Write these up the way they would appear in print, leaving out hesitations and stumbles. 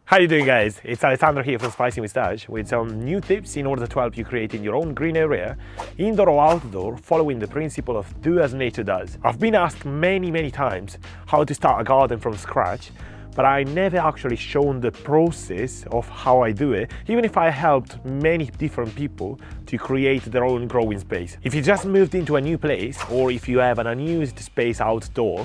How you doing, guys? It's Alessandro here from Spicy Moustache with some new tips in order to help you create your own green area, indoor or outdoor, following the principle of do as nature does. I've been asked many times how to start a garden from scratch, but I never actually shown the process of how I do it, even if I helped many different people to create their own growing space. If you just moved into a new place, or if you have an unused space outdoor,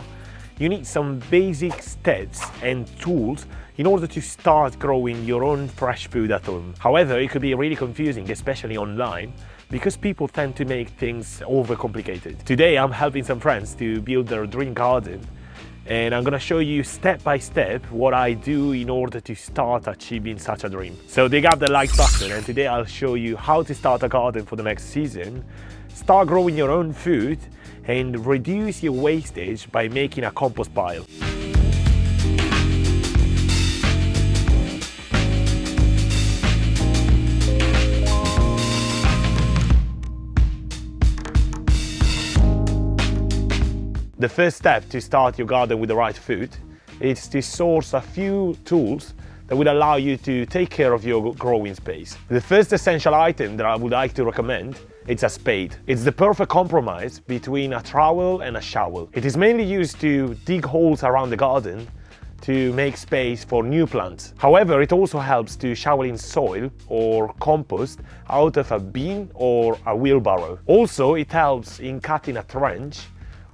you need some basic steps and tools in order to start growing your own fresh food at home. However, it could be really confusing, especially online, because people tend to make things overcomplicated. Today, I'm helping some friends to build their dream garden, and I'm gonna show you step by step what I do in order to start achieving such a dream. So dig up the like button, and today I'll show you how to start a garden for the next season, start growing your own food, and reduce your wastage by making a compost pile. The first step to start your garden with the right food is to source a few tools that will allow you to take care of your growing space. The first essential item that I would like to recommend is a spade. It's the perfect compromise between a trowel and a shovel. It is mainly used to dig holes around the garden to make space for new plants. However, it also helps to shovel in soil or compost out of a bin or a wheelbarrow. Also, it helps in cutting a trench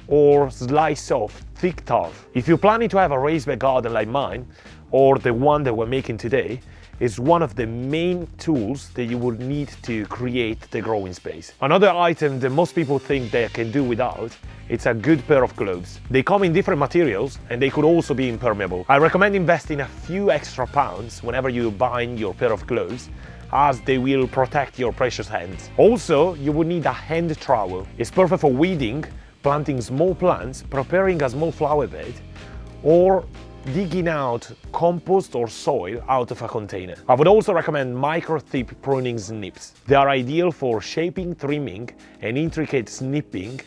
or slice off thick turf. If you're planning to have a raised bed garden like mine, or the one that we're making today, is one of the main tools that you will need to create the growing space. Another item that most people think they can do without, it's a good pair of gloves. They come in different materials and they could also be impermeable. I recommend investing a few extra pounds whenever you buy your pair of gloves, as they will protect your precious hands. Also, you will need a hand trowel. It's perfect for weeding, planting small plants, preparing a small flower bed, or digging out compost or soil out of a container. I would also recommend micro-tip pruning snips. They are ideal for shaping, trimming, and intricate snipping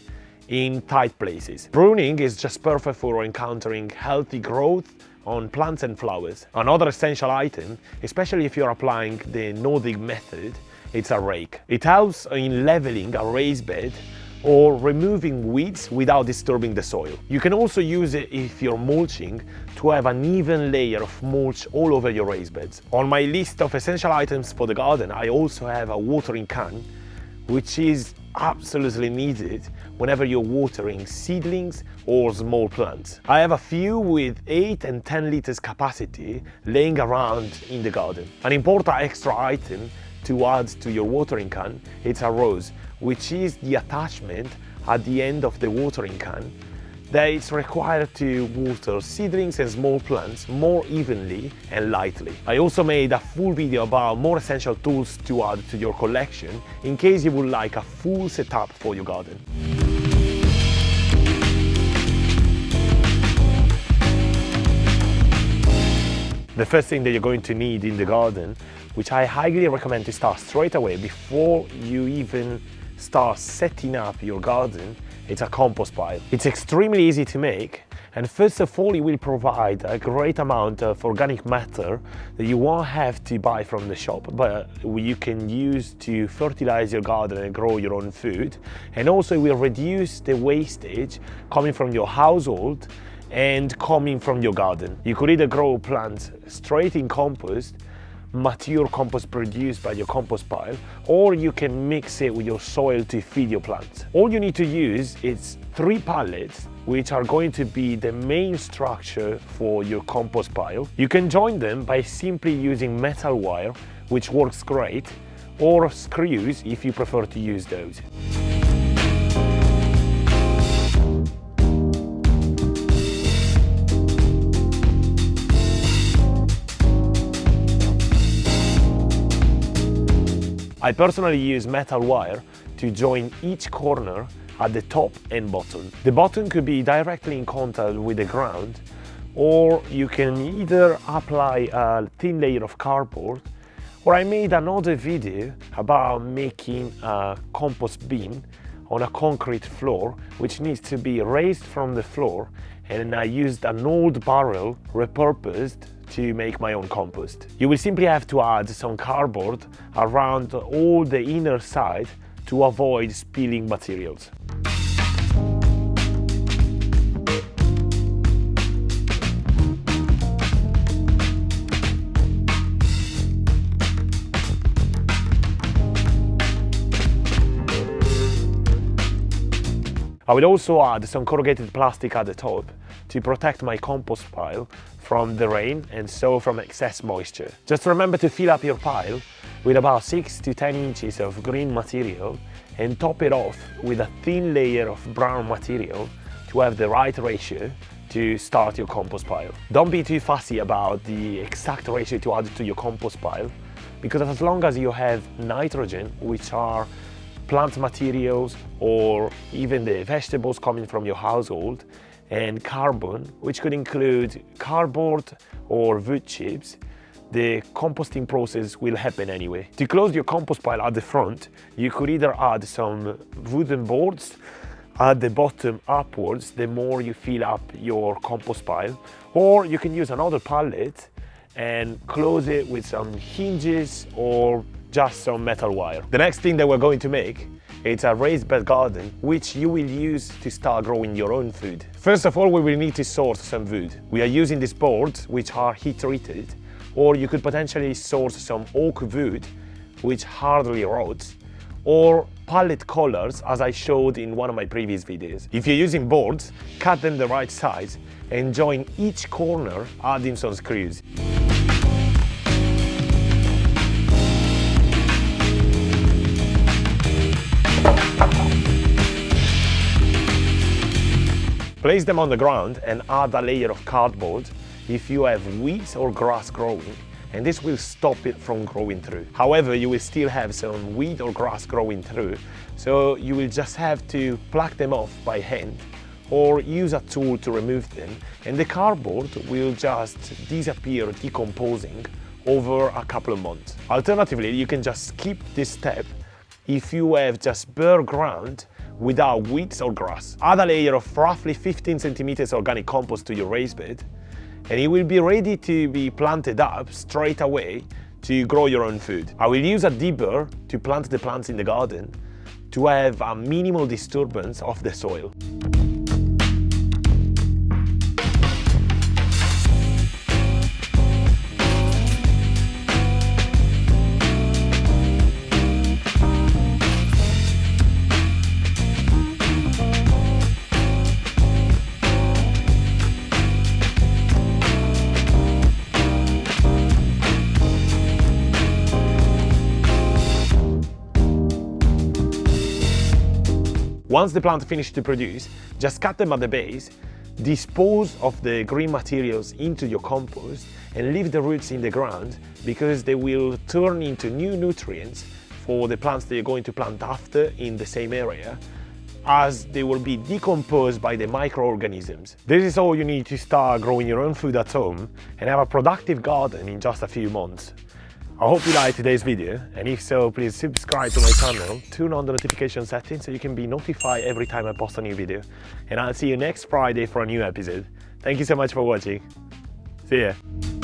in tight places. Pruning is just perfect for encountering healthy growth on plants and flowers. Another essential item, especially if you're applying the no-dig method, it's a rake. It helps in leveling a raised bed or removing weeds without disturbing the soil. You can also use it if you're mulching to have an even layer of mulch all over your raised beds. On my list of essential items for the garden, I also have a watering can, which is absolutely needed whenever you're watering seedlings or small plants. I have a few with 8 and 10 liters capacity laying around in the garden. An important extra item to add to your watering can, it's a rose, which is the attachment at the end of the watering can that is required to water seedlings and small plants more evenly and lightly. I also made a full video about more essential tools to add to your collection in case you would like a full setup for your garden. The first thing that you're going to need in the garden, which I highly recommend to start straight away before you even start setting up your garden, it's a compost pile. It's extremely easy to make, and first of all, it will provide a great amount of organic matter that you won't have to buy from the shop, but you can use to fertilize your garden and grow your own food. And also, it will reduce the wastage coming from your household and coming from your garden. You could either grow plants straight in compost, mature compost produced by your compost pile, or you can mix it with your soil to feed your plants. All you need to use is 3 pallets, which are going to be the main structure for your compost pile. You can join them by simply using metal wire, which works great, or screws if you prefer to use those. I personally use metal wire to join each corner at the top and bottom. The bottom could be directly in contact with the ground, or you can either apply a thin layer of cardboard, or I made another video about making a compost bin on a concrete floor, which needs to be raised from the floor, and I used an old barrel repurposed to make my own compost. You will simply have to add some cardboard around all the inner side to avoid spilling materials. I will also add some corrugated plastic at the top to protect my compost pile from the rain and so from excess moisture. Just remember to fill up your pile with about 6 to 10 inches of green material and top it off with a thin layer of brown material to have the right ratio to start your compost pile. Don't be too fussy about the exact ratio to add to your compost pile, because as long as you have nitrogen, which are plant materials or even the vegetables coming from your household, and carbon, which could include cardboard or wood chips, the composting process will happen anyway. To close your compost pile at the front, you could either add some wooden boards at the bottom upwards the more you fill up your compost pile, or you can use another pallet and close it with some hinges or just some metal wire. The next thing that we're going to make, it's a raised bed garden, which you will use to start growing your own food. First of all, we will need to source some wood. We are using these boards, which are heat treated, or you could potentially source some oak wood, which hardly rots, or pallet collars, as I showed in one of my previous videos. If you're using boards, cut them the right size and join each corner, adding some screws. Place them on the ground and add a layer of cardboard if you have weeds or grass growing, and this will stop it from growing through. However, you will still have some weed or grass growing through, so you will just have to pluck them off by hand or use a tool to remove them, and the cardboard will just disappear, decomposing over a couple of months. Alternatively, you can just skip this step if you have just bare ground without weeds or grass. Add a layer of roughly 15 centimeters organic compost to your raised bed, and it will be ready to be planted up straight away to grow your own food. I will use a dibber to plant the plants in the garden to have a minimal disturbance of the soil. Once the plant finishes to produce, just cut them at the base, dispose of the green materials into your compost, and leave the roots in the ground, because they will turn into new nutrients for the plants that you're going to plant after in the same area, as they will be decomposed by the microorganisms. This is all you need to start growing your own food at home and have a productive garden in just a few months. I hope you liked today's video, and if so, please subscribe to my channel, turn on the notification settings so you can be notified every time I post a new video, and I'll see you next Friday for a new episode. Thank you so much for watching. See ya.